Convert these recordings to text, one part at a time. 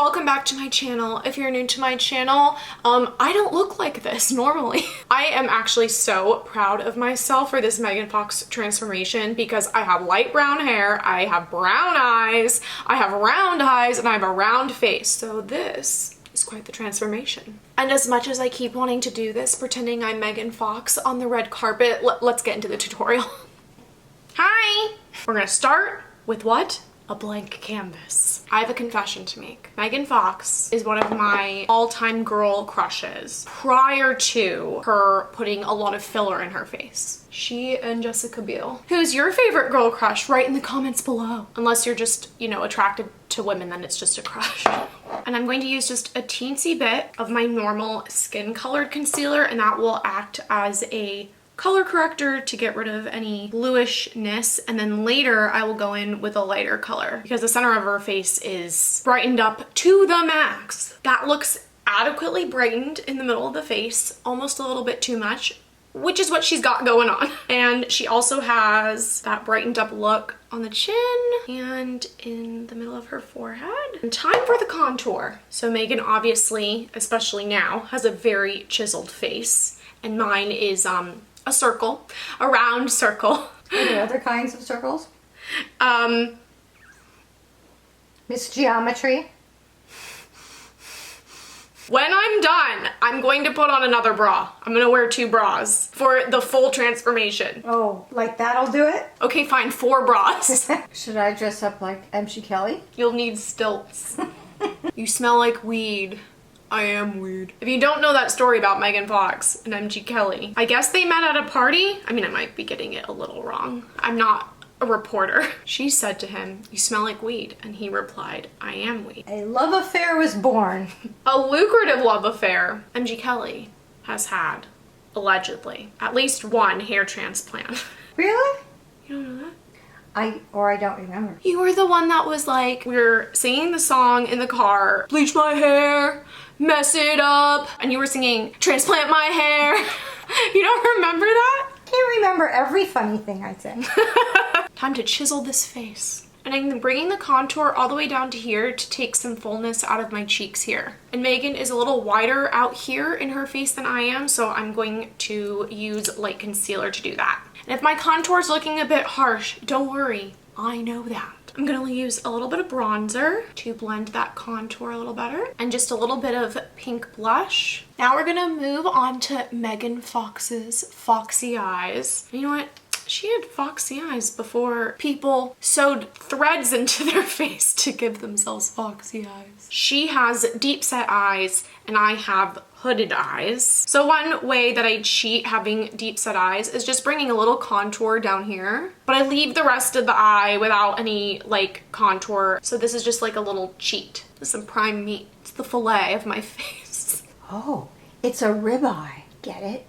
welcome back to my channel. If you're new to my channel, I don't look like this normally. I am actually so proud of myself for this Megan Fox transformation because I have light brown hair, I have brown eyes, I have round eyes, and I have a round face. So this is quite the transformation. And as much as I keep wanting to do this, pretending I'm Megan Fox on the red carpet, let's get into the tutorial. Hi! We're gonna start with what? A blank canvas. I have a confession to make. Megan Fox is one of my all-time girl crushes prior to her putting a lot of filler in her face. She and Jessica Biel. Who's your favorite girl crush? Write in the comments below. Unless you're just, you know, attracted to women, then it's just a crush. And I'm going to use just a teensy bit of my normal skin colored concealer, and that will act as a color corrector to get rid of any bluishness, and then later I will go in with a lighter color because the center of her face is brightened up to the max. That looks adequately brightened in the middle of the face, almost a little bit too much, which is what she's got going on. And she also has that brightened up look on the chin and in the middle of her forehead. And time for the contour. So Megan obviously, especially now, has a very chiseled face, and mine is a circle, a round circle. Are there other kinds of circles? Miss Geometry. When I'm done, I'm going to put on another bra. I'm gonna wear 2 bras for the full transformation. Oh, like that'll do it? Okay, fine, 4 bras. Should I dress up like MC Kelly? You'll need stilts. You smell like weed. I am weird. If you don't know that story about Megan Fox and MG Kelly, I guess they met at a party. I mean, I might be getting it a little wrong. I'm not a reporter. She said to him, "You smell like weed," and he replied, "I am weed." A love affair was born. A lucrative love affair MG Kelly has had, allegedly, at least 1 hair transplant. Really? You don't know that? I don't remember. You were the one that was like, we were singing the song in the car, bleach my hair, mess it up, and you were singing, transplant my hair. You don't remember that? Can't remember every funny thing I said. Time to chisel this face. And I'm bringing the contour all the way down to here to take some fullness out of my cheeks here. And Megan is a little wider out here in her face than I am, so I'm going to use light concealer to do that. And if my contour is looking a bit harsh, don't worry, I know that. I'm gonna use a little bit of bronzer to blend that contour a little better, and just a little bit of pink blush. Now we're gonna move on to Megan Fox's foxy eyes. You know what? She had foxy eyes before people sewed threads into their face to give themselves foxy eyes. She has deep set eyes and I have hooded eyes. So one way that I cheat having deep set eyes is just bringing a little contour down here, but I leave the rest of the eye without any like contour. So this is just like a little cheat. This is some prime meat. It's the fillet of my face. Oh, it's a ribeye. Get it?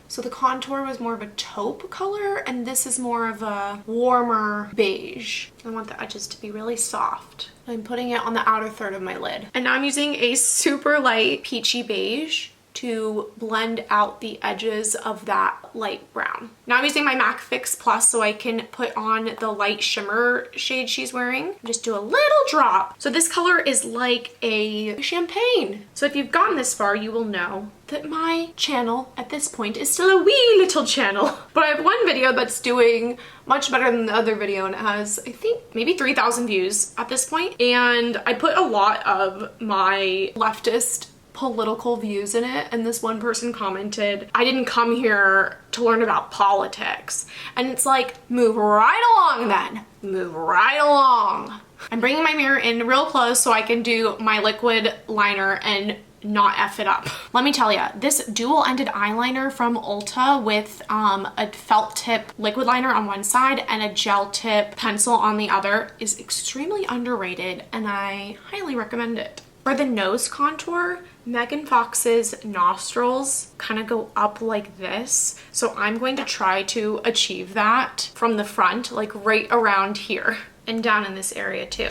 So the contour was more of a taupe color, and this is more of a warmer beige. I want the edges to be really soft. I'm putting it on the outer third of my lid. And now I'm using a super light peachy beige to blend out the edges of that light brown. Now I'm using my MAC Fix Plus so I can put on the light shimmer shade she's wearing. Just do a little drop. So this color is like a champagne. So if you've gotten this far, you will know that my channel at this point is still a wee little channel. But I have one video that's doing much better than the other video, and it has, I think, maybe 3,000 views at this point. And I put a lot of my leftist political views in it, and this one person commented, "I didn't come here to learn about politics." And it's like, move right along then. Move right along. I'm bringing my mirror in real close so I can do my liquid liner and not F it up. Let me tell you, this dual-ended eyeliner from Ulta with a felt tip liquid liner on one side and a gel tip pencil on the other is extremely underrated, and I highly recommend it. For the nose contour, Megan Fox's nostrils kind of go up like this. So I'm going to try to achieve that from the front, like right around here and down in this area too.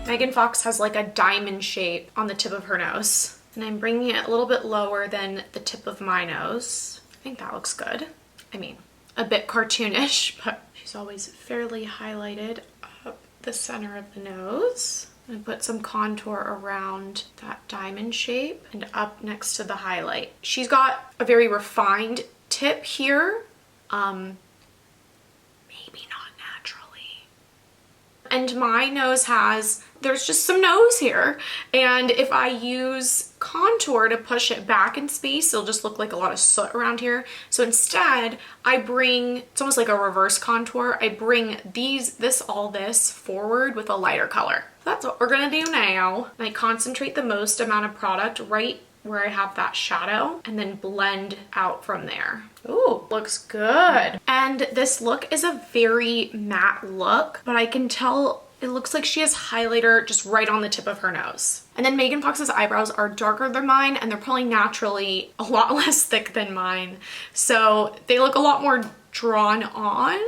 Megan Fox has like a diamond shape on the tip of her nose. And I'm bringing it a little bit lower than the tip of my nose. I think that looks good. I mean, a bit cartoonish, but she's always fairly highlighted up the center of the nose. And put some contour around that diamond shape and up next to the highlight. She's got a very refined tip here. Maybe not naturally. And my nose there's just some nose here. And if I use contour to push it back in space, it'll just look like a lot of soot around here. So instead, it's almost like a reverse contour. I bring all this forward with a lighter color. That's what we're gonna do now. And I concentrate the most amount of product right where I have that shadow and then blend out from there. Ooh, looks good. And this look is a very matte look, but I can tell it looks like she has highlighter just right on the tip of her nose. And then Megan Fox's eyebrows are darker than mine, and they're probably naturally a lot less thick than mine. So they look a lot more drawn on.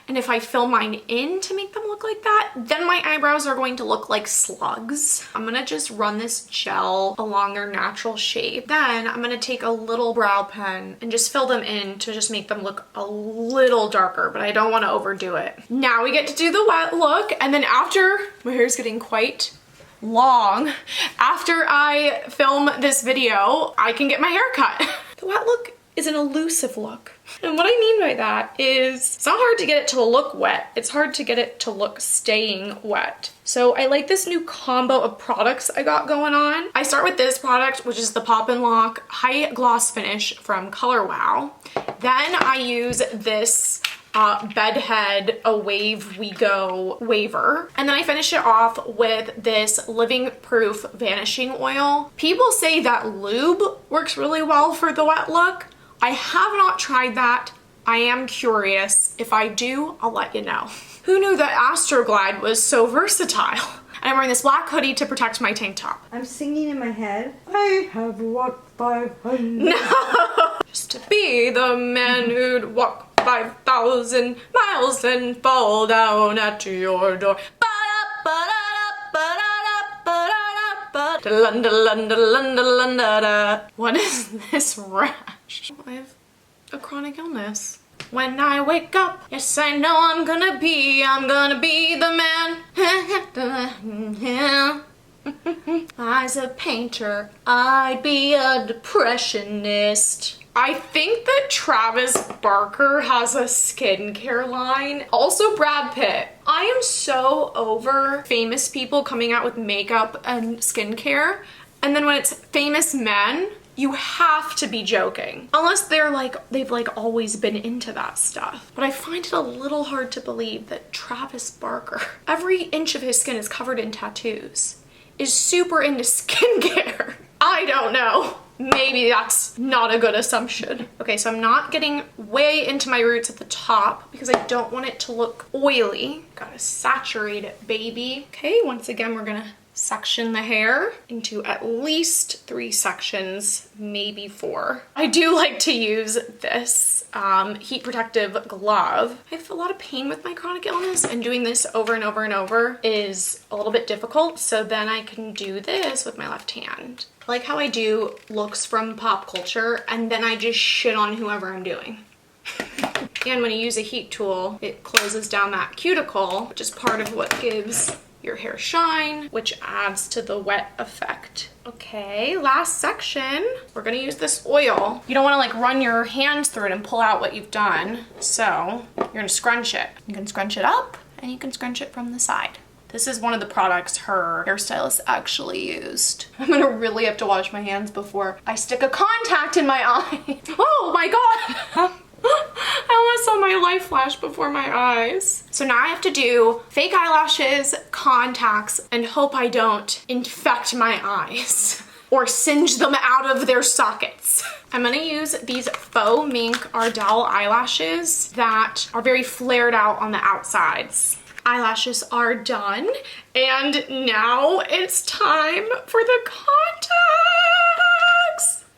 And if I fill mine in to make them look like that, then my eyebrows are going to look like slugs. I'm gonna just run this gel along their natural shape. Then I'm gonna take a little brow pen and just fill them in to just make them look a little darker, but I don't wanna overdo it. Now we get to do the wet look, and then after, my hair's getting quite long, after I film this video, I can get my hair cut. The wet look is an elusive look. And what I mean by that is it's not hard to get it to look wet. It's hard to get it to look staying wet. So I like this new combo of products I got going on. I start with this product, which is the Pop and Lock High Gloss Finish from Color Wow. Then I use this Bedhead A Wave We Go Waver. And then I finish it off with this Living Proof Vanishing Oil. People say that lube works really well for the wet look. I have not tried that. I am curious. If I do, I'll let you know. Who knew that Astroglide was so versatile? And I'm wearing this black hoodie to protect my tank top. I'm singing in my head. I have walked 500. No! Just to be the man who'd walk 5,000 miles and fall down at your door. What is this rash? I have a chronic illness. When I wake up, yes I know I'm gonna be the man. As a painter, I'd be a depressionist. I think that Travis Barker has a skincare line. Also Brad Pitt. I am so over famous people coming out with makeup and skincare. And then when it's famous men, you have to be joking. Unless they've always been into that stuff. But I find it a little hard to believe that Travis Barker, every inch of his skin is covered in tattoos, is super into skincare. I don't know. Maybe that's not a good assumption. Okay, so I'm not getting way into my roots at the top because I don't want it to look oily. Gotta saturate it, baby. Okay, once again, we're gonna section the hair into at least 3 sections, maybe 4. I do like to use this heat protective glove. I have a lot of pain with my chronic illness, and doing this over and over and over is a little bit difficult, so then I can do this with my left hand. I like how I do looks from pop culture and then I just shit on whoever I'm doing. And when you use a heat tool, it closes down that cuticle, which is part of what gives your hair shine, which adds to the wet effect. Okay, last section. We're gonna use this oil. You don't wanna run your hands through it and pull out what you've done. So you're gonna scrunch it. You can scrunch it up and you can scrunch it from the side. This is one of the products her hairstylist actually used. I'm gonna really have to wash my hands before I stick a contact in my eye. Oh my God. I almost saw my life flash before my eyes. So now I have to do fake eyelashes, contacts, and hope I don't infect my eyes or singe them out of their sockets. I'm gonna use these faux mink Ardell eyelashes that are very flared out on the outsides. Eyelashes are done, and now it's time for the contacts.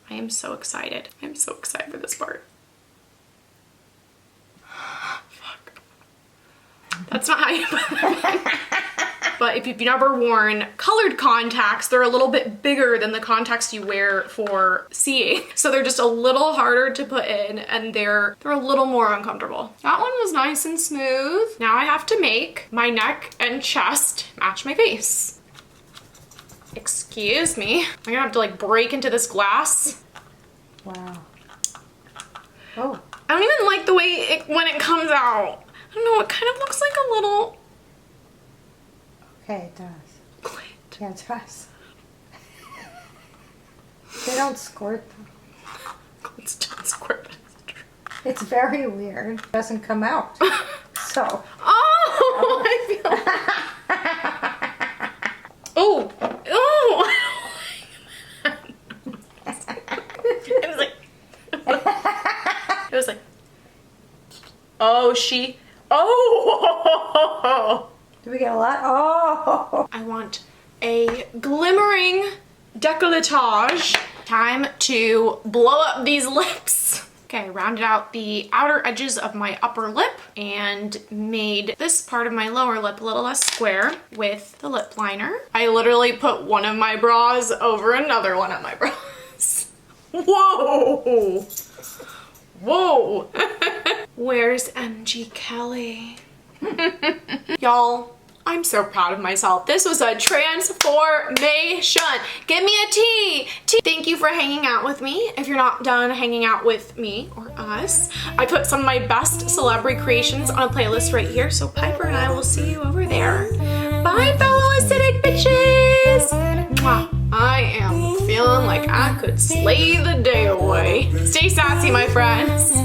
I am so excited. I'm so excited for this part. That's not how you put them in. but if you've never worn colored contacts, they're a little bit bigger than the contacts you wear for seeing. So they're just a little harder to put in and they're a little more uncomfortable. That one was nice and smooth. Now I have to make my neck and chest match my face. Excuse me. I'm gonna have to like break into this glass. Wow. Oh. I don't even like the way when it comes out. I don't know, it kind of looks like a little... Okay, it does. Clit. Yeah, it does. They don't squirt them. Clits don't squirt. It's very weird. It doesn't come out. So. Oh! I feel... Oh! Oh! It was like... It was like... Oh, she... Oh! Do we get a lot? Oh! I want a glimmering décolletage. Time to blow up these lips. Okay, rounded out the outer edges of my upper lip and made this part of my lower lip a little less square with the lip liner. I literally put one of my bras over another one of my bras. Whoa! Whoa! Where's MG Kelly? Y'all, I'm so proud of myself. This was a transformation. Give me a T. Thank you for hanging out with me. If you're not done hanging out with me or us, I put some of my best celebrity creations on a playlist right here, so Piper and I will see you over there. Bye, fellow acidic bitches! Mwah. I am feeling like I could slay the day away. Stay sassy, my friends.